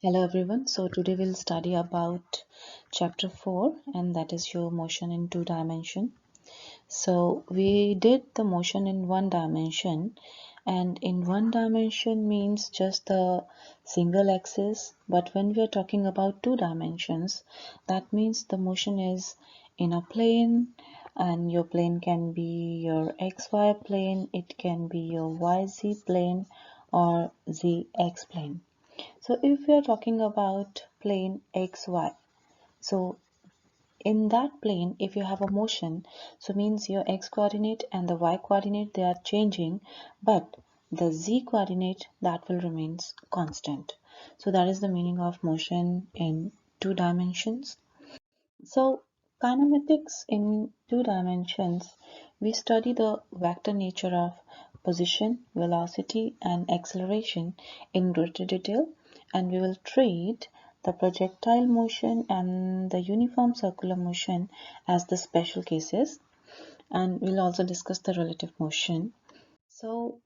Hello everyone. So today we'll study about chapter 4, and that is your motion in two dimension. So we did the motion in one dimension, and in one dimension means just the single axis, but when we are talking about two dimensions, that means the motion is in a plane, and your plane can be your xy plane, it can be your yz plane or zx plane. So if we are talking about plane xy, so in that plane, if you have a motion, so means your x coordinate and the y coordinate, they are changing, but the z coordinate, that will remains constant. So that is the meaning of motion in two dimensions. So kinematics in two dimensions, we study the vector nature of position, velocity, and acceleration in greater detail, and we will treat the projectile motion and the uniform circular motion as the special cases, and we'll also discuss the relative motion. So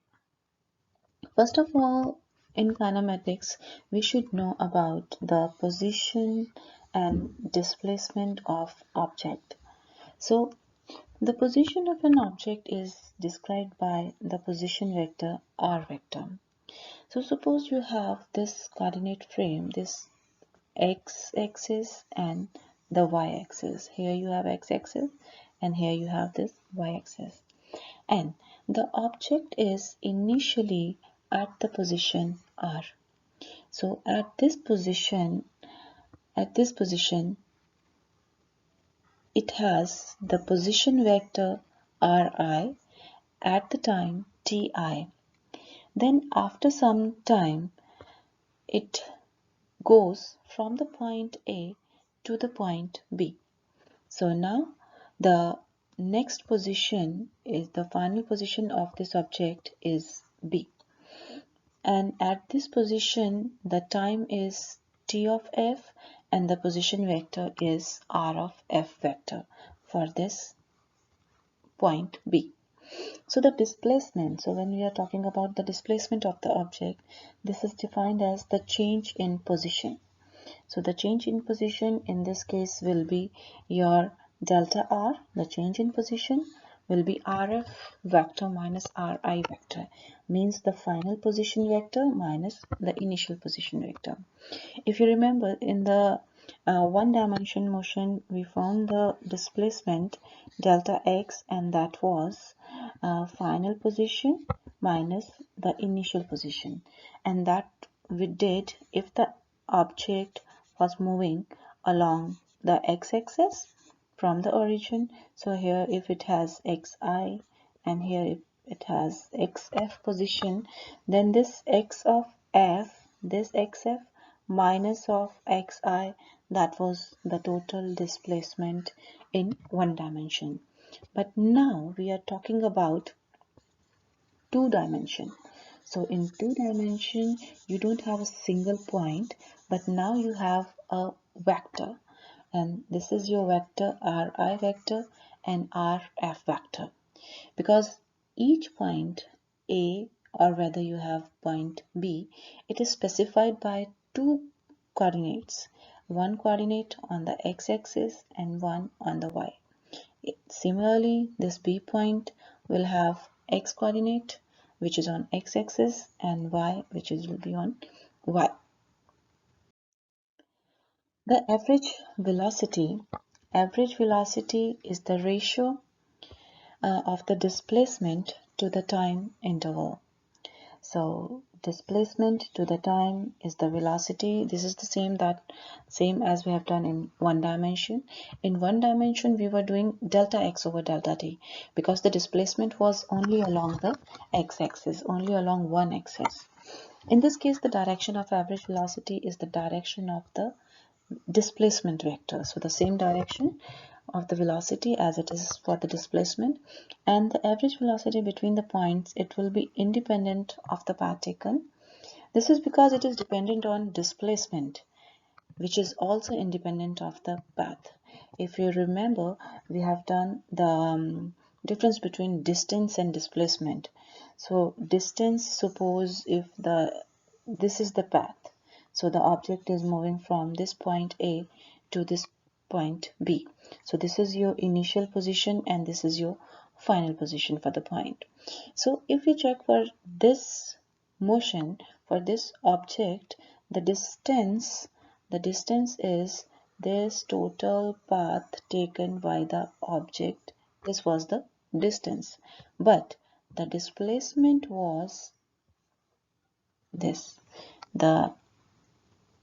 first of all, in kinematics, we should know about the position and displacement of object. So the position of an object is described by the position vector r vector. So suppose you have this coordinate frame, this x-axis and the y-axis. Here you have x-axis and here you have this y-axis. And the object is initially at the position r. So at this position it has the position vector Ri at the time Ti. Then after some time it goes from the point A to the point B. So now the next position is the final position of this object is B. And at this position the time is T of F and the position vector is R of F vector for this point B. So the displacement, so when we are talking about the displacement of the object, this is defined as the change in position. So the change in position in this case will be your delta R, the change in position will be RF vector minus RI vector, means the final position vector minus the initial position vector. If you remember in the one dimension motion, we found the displacement delta x, and that was final position minus the initial position, and that we did if the object was moving along the x-axis from the origin. So here if it has xi and here if it has xf position, then this x of f, this xf minus of xi, that was the total displacement in one dimension. But now we are talking about two dimension. So in two dimension you don't have a single point, but now you have a vector, and this is your vector Ri vector and Rf vector, because each point A or whether you have point B, it is specified by two coordinates, one coordinate on the x-axis and one on the y. Similarly, this B point will have x coordinate which is on x-axis and y which is will be on y. The average velocity is the ratio of the displacement to the time interval. So displacement to the time is the velocity. This is the same as we have done in one dimension. In one dimension we were doing delta x over delta t because the displacement was only along the x-axis, only along one axis. In this case the direction of average velocity is the direction of the displacement vector. So the same direction of the velocity as it is for the displacement, and the average velocity between the points, it will be independent of the path taken. This is because it is dependent on displacement, which is also independent of the path. If you remember, we have done the difference between distance and displacement. So distance, suppose if this is the path, So the object is moving from this point A to this point B. So this is your initial position and this is your final position for the point. So if we check for this motion, for this object, the distance is this total path taken by the object. This was the distance, but the displacement was this. The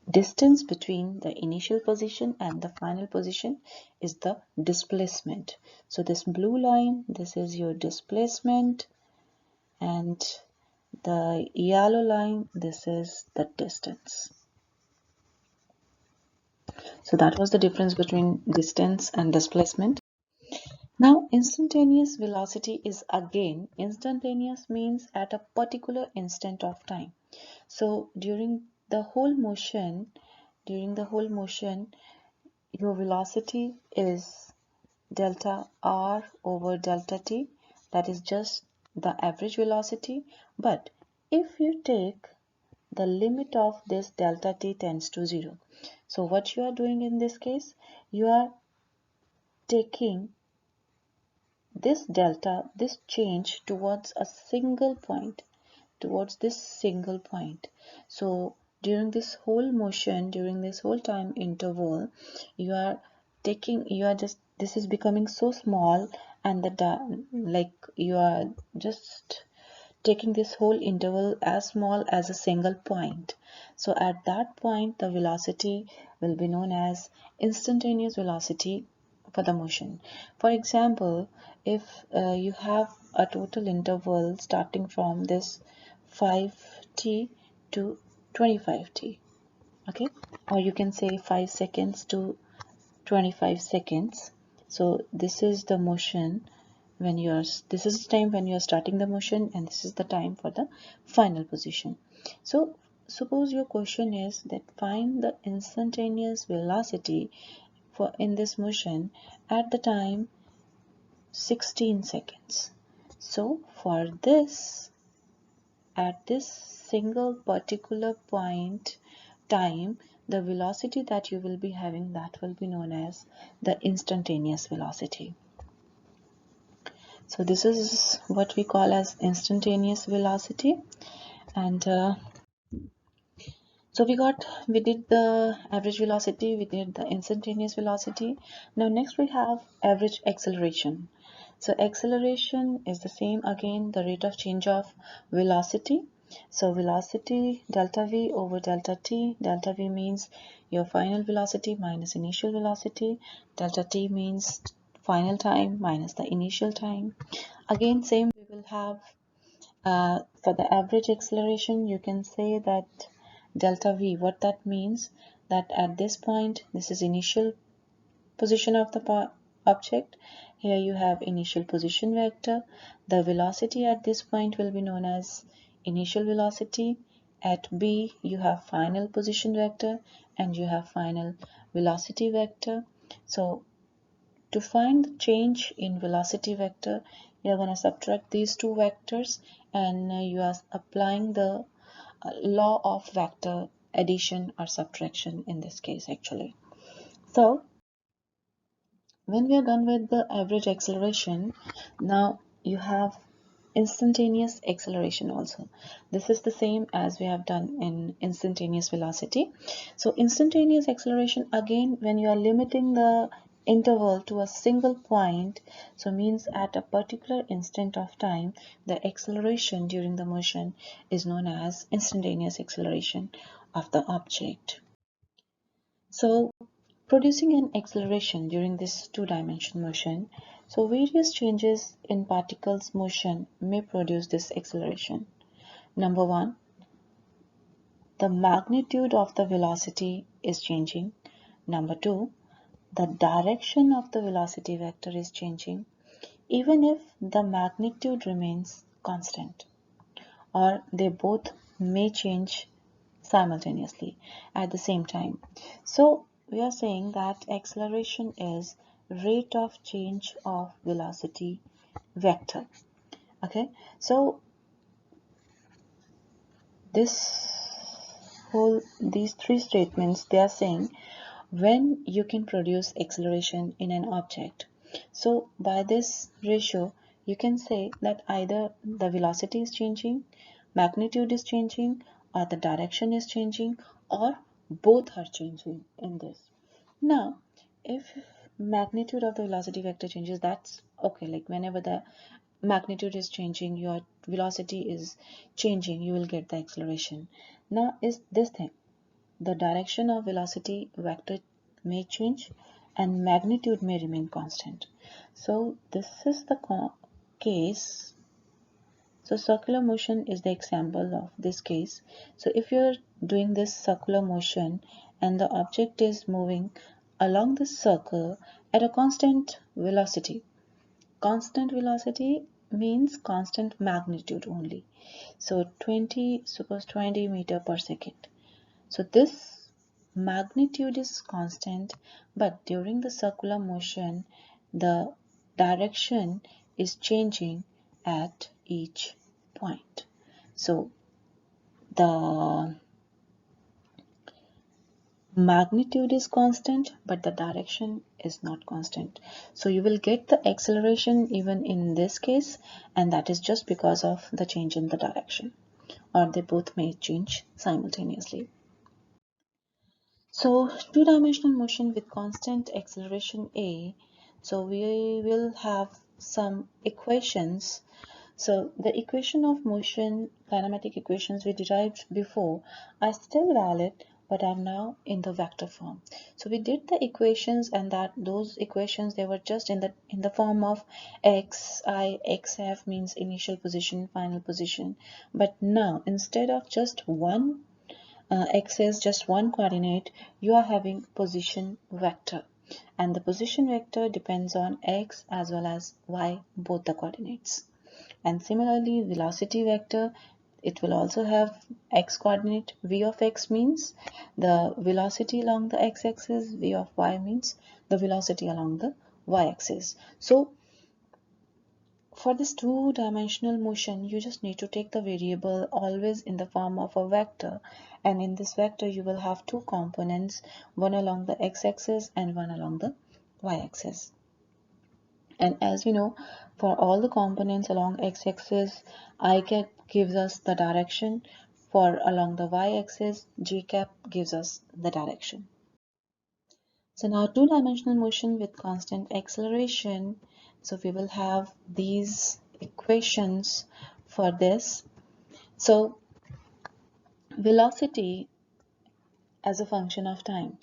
distance between the initial position and the final position is the displacement. So this blue line, this is your displacement, and the yellow line, this is the distance. So that was the difference between distance and displacement. Now instantaneous velocity is again, instantaneous means at a particular instant of time. So during the whole motion, your velocity is delta r over delta t, that is just the average velocity. But if you take the limit of this delta t tends to 0, so what you are doing in this case, you are taking this delta, this change towards a single point, towards this single point. So during this whole motion, during this whole time interval, you are just, this is becoming so small, and like you are just taking this whole interval as small as a single point. So at that point, the velocity will be known as instantaneous velocity for the motion. For example, if you have a total interval starting from this 5t to 25t, okay, or you can say 5 seconds to 25 seconds. So this is the motion when you are, this is the time when you are starting the motion, and this is the time for the final position. So suppose your question is that find the instantaneous velocity for in this motion at the time 16 seconds. So for this, at this single particular point time, the velocity that you will be having, that will be known as the instantaneous velocity. So this is what we call as instantaneous velocity. And so we did the average velocity, we did the instantaneous velocity. Now next we have average acceleration. So acceleration is the same again, the rate of change of velocity. So velocity delta v over delta t. Delta v means your final velocity minus initial velocity. Delta t means final time minus the initial time. Again, same, we will have for the average acceleration, you can say that delta v, what that means, that at this point, this is initial position of the object. Here you have initial position vector. The velocity at this point will be known as initial velocity. At B, you have final position vector and you have final velocity vector. So to find the change in velocity vector, you are going to subtract these two vectors, and you are applying the law of vector addition or subtraction in this case actually. So when we are done with the average acceleration, now you have instantaneous acceleration also. This is the same as we have done in instantaneous velocity. So instantaneous acceleration, again, when you are limiting the interval to a single point, so means at a particular instant of time, the acceleration during the motion is known as instantaneous acceleration of the object. So producing an acceleration during this two-dimensional motion, so various changes in particles motion may produce this acceleration. Number one, the magnitude of the velocity is changing. Number two, the direction of the velocity vector is changing, even if the magnitude remains constant, or they both may change simultaneously at the same time. So we are saying that acceleration is rate of change of velocity vector. Okay, so this these three statements, they are saying when you can produce acceleration in an object. So by this ratio, you can say that either the velocity is changing, magnitude is changing, or the direction is changing, or both are changing in this. Now, if magnitude of the velocity vector changes, that's okay. Like whenever the magnitude is changing, your velocity is changing, you will get the acceleration. Now is this thing, the direction of velocity vector may change and magnitude may remain constant. So this is the case. So circular motion is the example of this case. So if you're doing this circular motion and the object is moving along the circle at a constant velocity means constant magnitude only. So suppose 20 meter per second. So this magnitude is constant, but during the circular motion, the direction is changing at each point. So the magnitude is constant, but the direction is not constant. So you will get the acceleration even in this case, and that is just because of the change in the direction, or they both may change simultaneously. So two-dimensional motion with constant acceleration A. So we will have some equations. So the equation of motion, kinematic equations we derived before are still valid, but are now in the vector form. So we did the equations, and that those equations, they were just in the form of xi, xf means initial position, final position. But now instead of just one x is just one coordinate, you are having position vector, and the position vector depends on x as well as y, both the coordinates. And similarly, velocity vector, it will also have x coordinate. V of x means the velocity along the x-axis, v of y means the velocity along the y-axis. So for this two-dimensional motion, you just need to take the variable always in the form of a vector, and in this vector you will have two components, one along the x-axis and one along the y-axis. And as you know, for all the components along x-axis, I cap gives us the direction. For along the y-axis, j cap gives us the direction. So now two-dimensional motion with constant acceleration. So we will have these equations for this. So velocity as a function of time.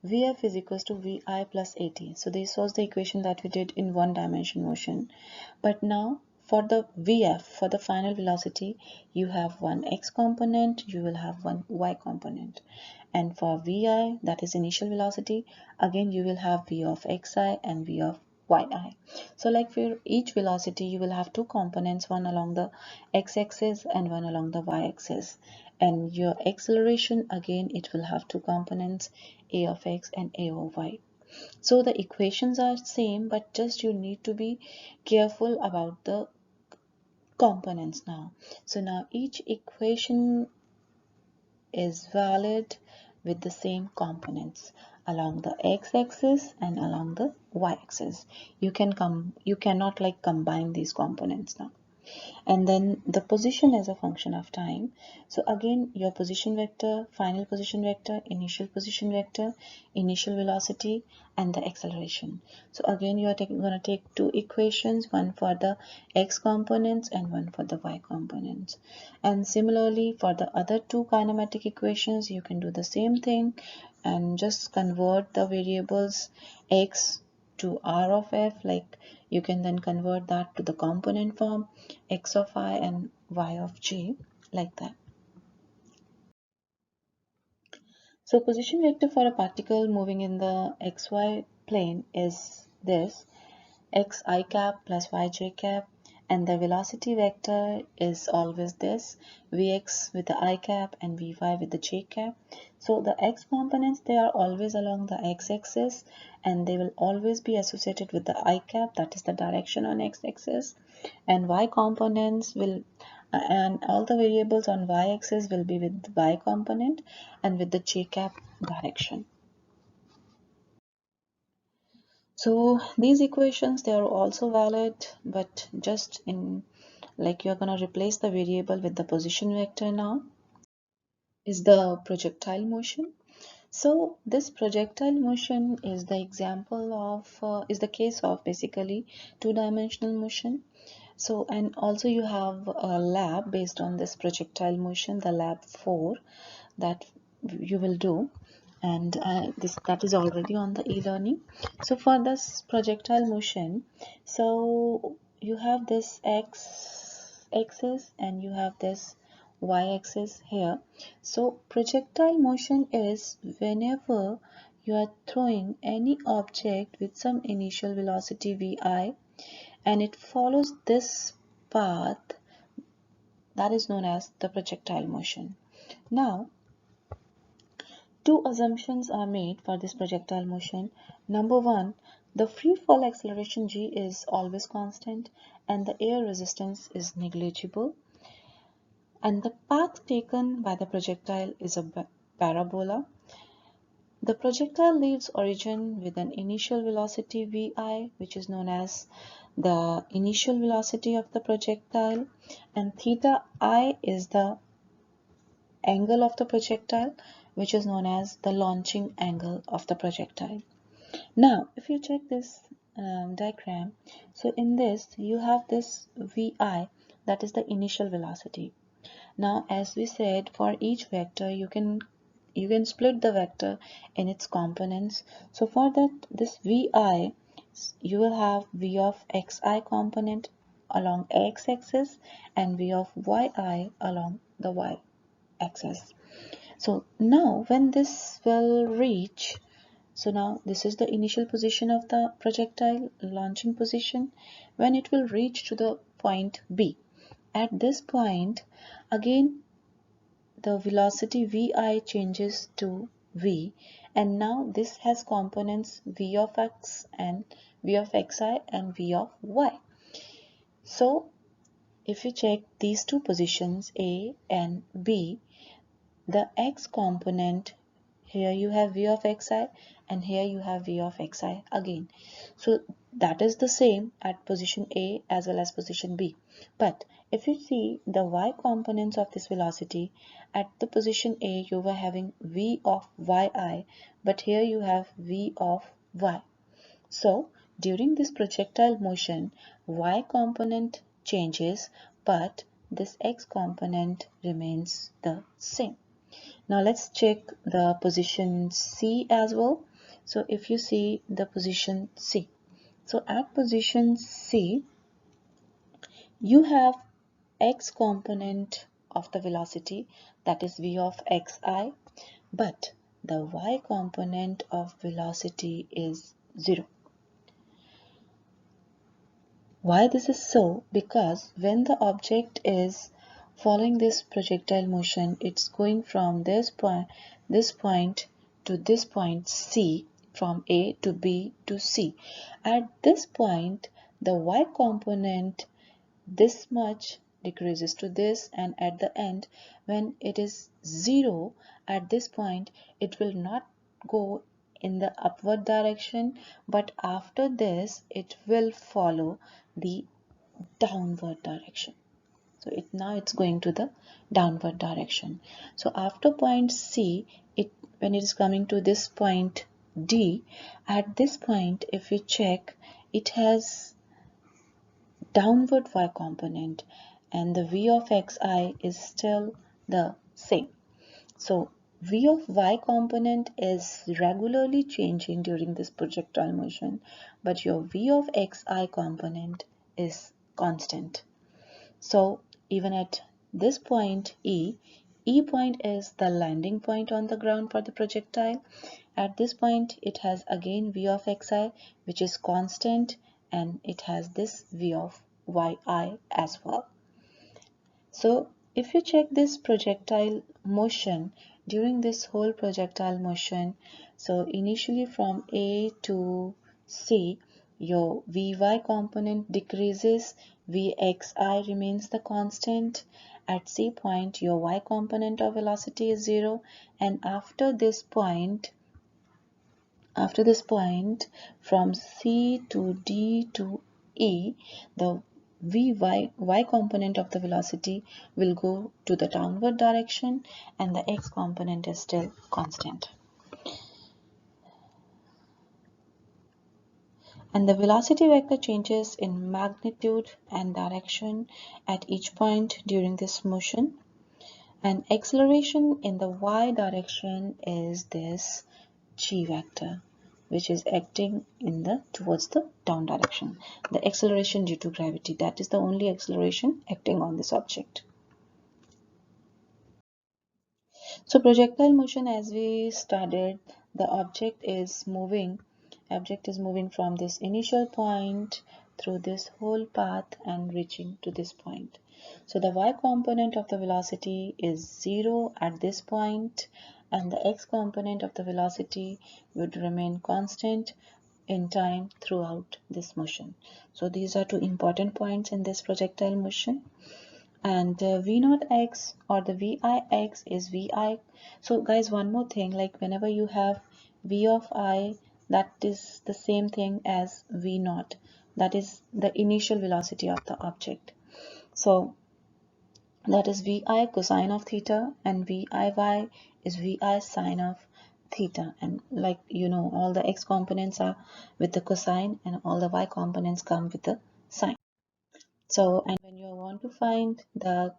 Vf is equals to Vi plus At. So this was the equation that we did in one dimension motion. But now for the Vf, for the final velocity, you have one x component, you will have one y component. And for Vi, that is initial velocity, again you will have V of xi and V of yi. So like for each velocity, you will have two components, one along the x-axis and one along the y-axis. And your acceleration, again, it will have two components, a of x and a of y. So the equations are same, but just you need to be careful about the components now. So now each equation is valid with the same components along the x-axis and along the y-axis. You cannot like combine these components now. And then the position as a function of time. So again, your position vector, final position vector, initial position vector, initial velocity, and the acceleration. So again, you are going to take two equations, one for the x components and one for the y components. And similarly, for the other two kinematic equations, you can do the same thing and just convert the variables x to r of f. Like you can then convert that to the component form, x of I and y of j, like that. So position vector for a particle moving in the xy plane is this, xi cap plus yj cap, and the velocity vector is always this, vx with the I cap and vy with the j cap. So the x components, they are always along the x-axis, and they will always be associated with the I cap, that is the direction on x-axis, and y components will and all the variables on y-axis will be with the y component and with the j cap direction. So these equations, they are also valid, but just in like you're going to replace the variable with the position vector now is the projectile motion. So this projectile motion is the example of is the case of basically two-dimensional motion. So and also you have a lab based on this projectile motion, the lab 4 that you will do, and this that is already on the e-learning. So for this projectile motion, so you have this x-axis and you have this y-axis here. So projectile motion is whenever you are throwing any object with some initial velocity vi and it follows this path, that is known as the projectile motion. Now two assumptions are made for this projectile motion. Number one, the free fall acceleration g is always constant and the air resistance is negligible, and the path taken by the projectile is a parabola. The projectile leaves origin with an initial velocity vi, which is known as the initial velocity of the projectile, and theta I is the angle of the projectile, which is known as the launching angle of the projectile. Now, if you check this diagram, so in this you have this vi, that is the initial velocity. Now, as we said, for each vector you can split the vector in its components. So for that, this vi, you will have v of xi component along x-axis and v of yi along the y-axis. So now when this will reach, so now this is the initial position of the projectile, launching position, when it will reach to the point B. At this point, again the velocity vi changes to v, and now this has components v of x and v of xi and v of y. So if you check these two positions a and b, the x component, here you have v of xi and here you have v of xi again. So that is the same at position A as well as position B. But if you see the y components of this velocity, at the position A you were having v of yi, but here you have v of y. So during this projectile motion, y component changes, but this x component remains the same. Now let's check the position C as well. So if you see the position C, so at position C, you have x component of the velocity, that is v of xi, but the y component of velocity is 0. Why this is so? Because when the object is following this projectile motion, it's going from this point to this point C, from A to B to C. At this point, the y component this much decreases to this, and at the end when it is 0, at this point it will not go in the upward direction, but after this it will follow the downward direction. So now it's going to the downward direction. So after point C, when it is coming to this point D, at this point if you check, it has downward y component and the v of xi is still the same. So v of y component is regularly changing during this projectile motion, but your v of xi component is constant. So even at this point E point is the landing point on the ground for the projectile. At this point it has again v of xi, which is constant, and it has this v of yi as well. So if you check this projectile motion, during this whole projectile motion, so initially from A to C, your Vy component decreases, Vxi remains the constant. At C point, your y component of velocity is 0, and after this point from C to D to E, the y component of the velocity will go to the downward direction and the x component is still constant. And the velocity vector changes in magnitude and direction at each point during this motion. And acceleration in the y direction is this g vector, which is acting in the towards the down direction. The acceleration due to gravity, that is the only acceleration acting on this object. So projectile motion, as we studied, the object is moving from this initial point through this whole path and reaching to this point. So the y component of the velocity is 0 at this point, and the x component of the velocity would remain constant in time throughout this motion. So these are two important points in this projectile motion. And v0 x or the vix is vi. So guys, one more thing, like whenever you have v of I, that is the same thing as v0, that is the initial velocity of the object. So that is vi cosine of theta, and viy is vi sine of theta. And like you know, all the x components are with the cosine and all the y components come with the sine. So, and when you want to find the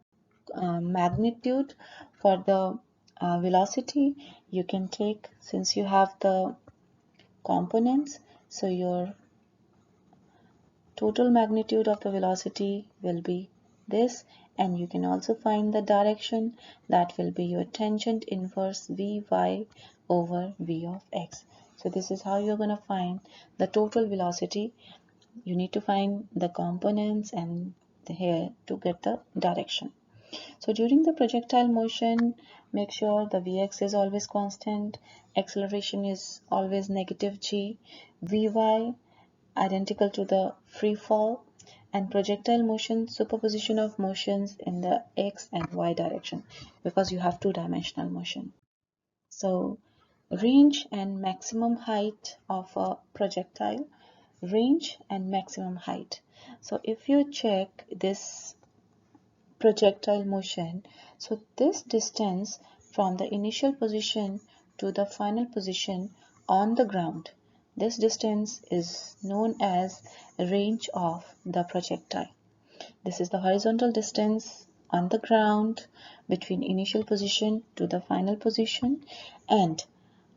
magnitude for the velocity, you can take, since you have the components, so your total magnitude of the velocity will be this, and you can also find the direction, that will be your tangent inverse vy over v of x. So this is how you're going to find the total velocity. You need to find the components and here to get the direction. So during the projectile motion, make sure the Vx is always constant, acceleration is always negative g, Vy identical to the free fall, and projectile motion superposition of motions in the x and y direction, because you have two-dimensional motion. So range and maximum height of a projectile. Range and maximum height. So if you check this projectile motion, so this distance from the initial position to the final position on the ground, this distance is known as range of the projectile. This is the horizontal distance on the ground between initial position to the final position, and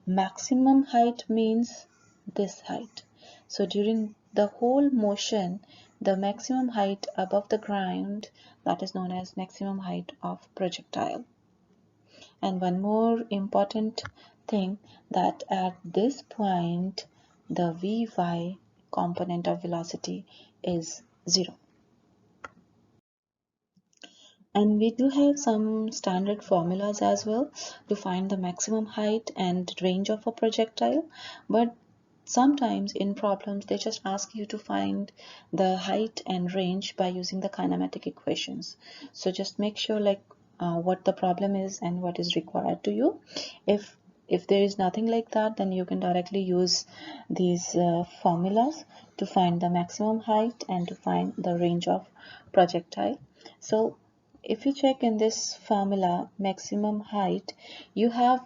maximum height means this height. So during the whole motion, the maximum height above the ground, that is known as maximum height of projectile. And one more important thing, that at this point the Vy component of velocity is 0. And we do have some standard formulas as well to find the maximum height and range of a projectile, but sometimes in problems they just ask you to find the height and range by using the kinematic equations. So just make sure like what the problem is and what is required to you. If there is nothing like that, then you can directly use these formulas to find the maximum height and to find the range of projectile. So if you check in this formula maximum height, you have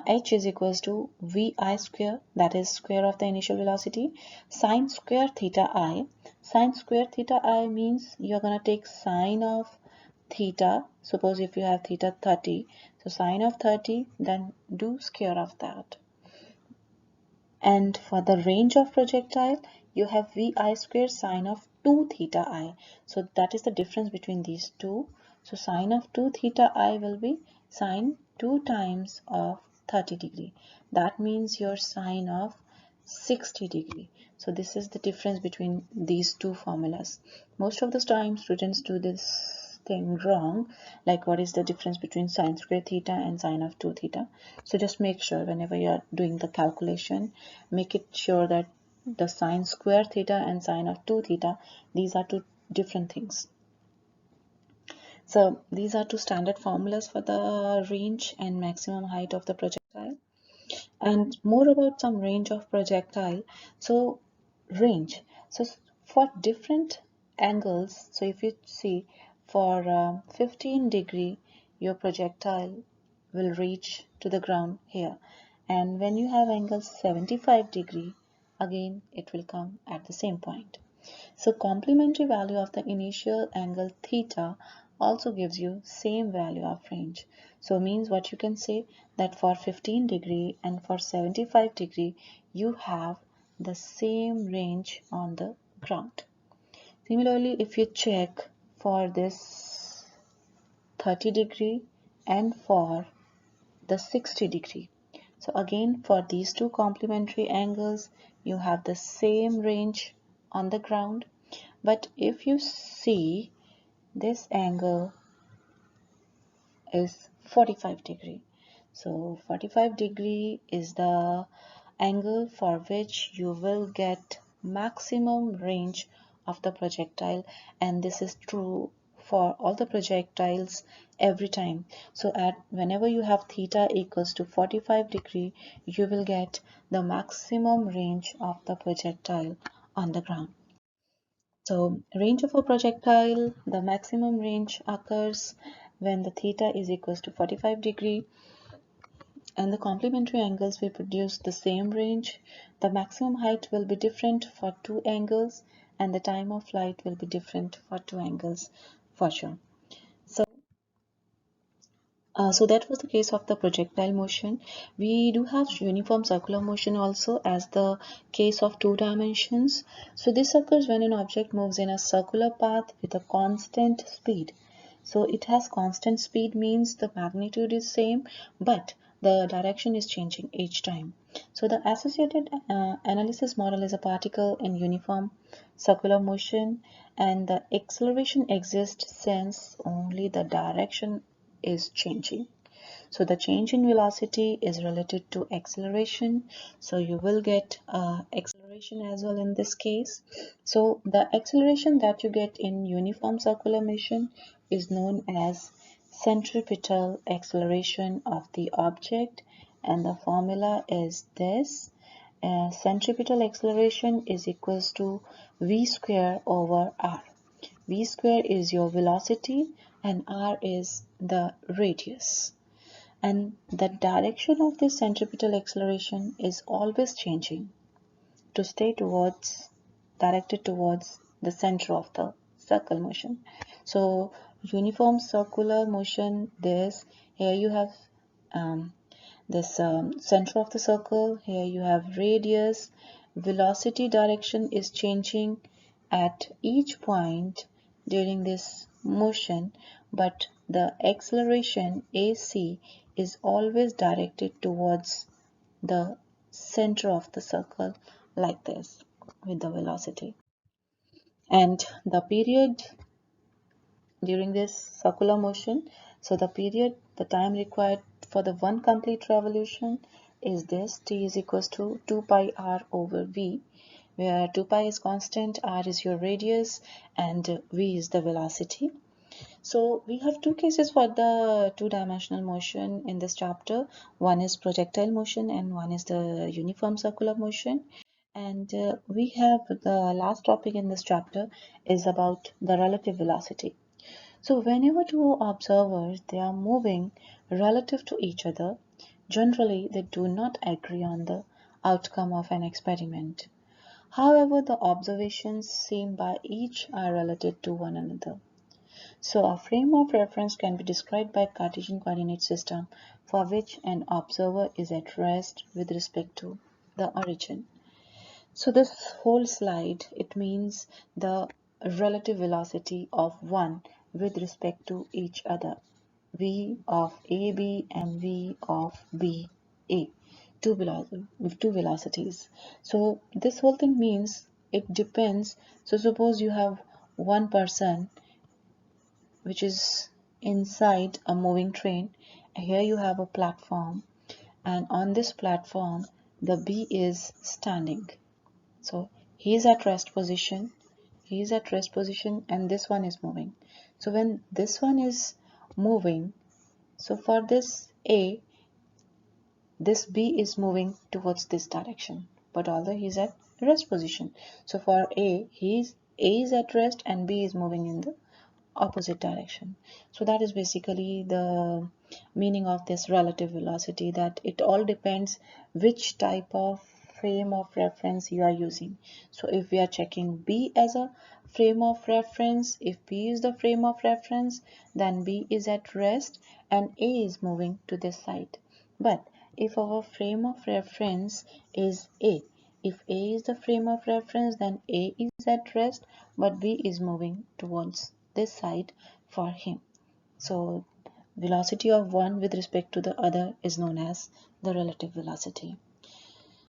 h is equals to vi square, that is square of the initial velocity, sine square theta I. Sine square theta I means you're going to take sine of theta. Suppose if you have theta 30, so sine of 30, then do square of that. And for the range of projectile, you have vi square sine of 2 theta I. So that is the difference between these two. So sine of 2 theta I will be sine 2 times of 30 degree. That means your sine of 60 degree. So this is the difference between these two formulas. Most of the time students do this thing wrong, like what is the difference between sine square theta and sine of 2 theta. So just make sure whenever you are doing the calculation, make it sure that the sine square theta and sine of 2 theta, these are two different things. So these are two standard formulas for the range and maximum height of the projectile. And more about some range of projectile. So range, so for different angles, so if you see for 15-degree, your projectile will reach to the ground here, and when you have angle 75-degree, again it will come at the same point. So complementary value of the initial angle theta also gives you same value of range. So means what you can say that for 15-degree and for 75-degree you have the same range on the ground. Similarly, if you check for this 30-degree and for the 60-degree. So again, for these two complementary angles, you have the same range on the ground. But if you see this angle is 45-degree. So 45-degree is the angle for which you will get maximum range of the projectile, and this is true for all the projectiles every time. So at whenever you have theta equals to 45-degree, you will get the maximum range of the projectile on the ground. So range of a projectile, the maximum range occurs when the theta is equals to 45-degree and the complementary angles will produce the same range. The maximum height will be different for two angles and the time of flight will be different for two angles for sure. So that was the case of the projectile motion. We do have uniform circular motion also as the case of two dimensions. So this occurs when an object moves in a circular path with a constant speed. So it has constant speed means the magnitude is same, but the direction is changing each time. So the associated analysis model is a particle in uniform circular motion, and the acceleration exists since only the direction is changing. So the change in velocity is related to acceleration. So you will get acceleration as well in this case. So the acceleration that you get in uniform circular motion is known as centripetal acceleration of the object, and the formula is this. Centripetal acceleration is equals to v square over r. V square is your velocity and r is the radius. And the direction of this centripetal acceleration is always changing to stay towards, directed towards the center of the circle motion. So uniform circular motion, this here you have this center of the circle, here you have radius, velocity direction is changing at each point during this motion, but the acceleration AC is always directed towards the center of the circle like this with the velocity. And the period during this circular motion, so the time required for the one complete revolution is this: t is equals to 2 pi r over v, where 2 pi is constant, r is your radius, and v is the velocity. So we have two cases for the two-dimensional motion in this chapter. One is projectile motion and one is the uniform circular motion. And we have the last topic in this chapter is about the relative velocity. So whenever two observers they are moving relative to each other, generally they do not agree on the outcome of an experiment. However, the observations seen by each are related to one another. So a frame of reference can be described by Cartesian coordinate system for which an observer is at rest with respect to the origin. So this whole slide, it means the relative velocity of one with respect to each other. V of AB and V of BA, two velocities. So this whole thing means it depends. So suppose you have one person which is inside a moving train. Here you have a platform, and on this platform the B is standing. So he is at rest position, he is at rest position and this one is moving. So when this one is moving, so for this A, this B is moving towards this direction, but although he's at rest position. So for A, A is at rest and B is moving in the opposite direction. So that is basically the meaning of this relative velocity, that it all depends which type of frame of reference you are using. So if we are checking B as a frame of reference, if B is the frame of reference, then B is at rest and A is moving to this side. But if our frame of reference is A, if A is the frame of reference, then A is at rest, but B is moving towards this side for him. So velocity of one with respect to the other is known as the relative velocity.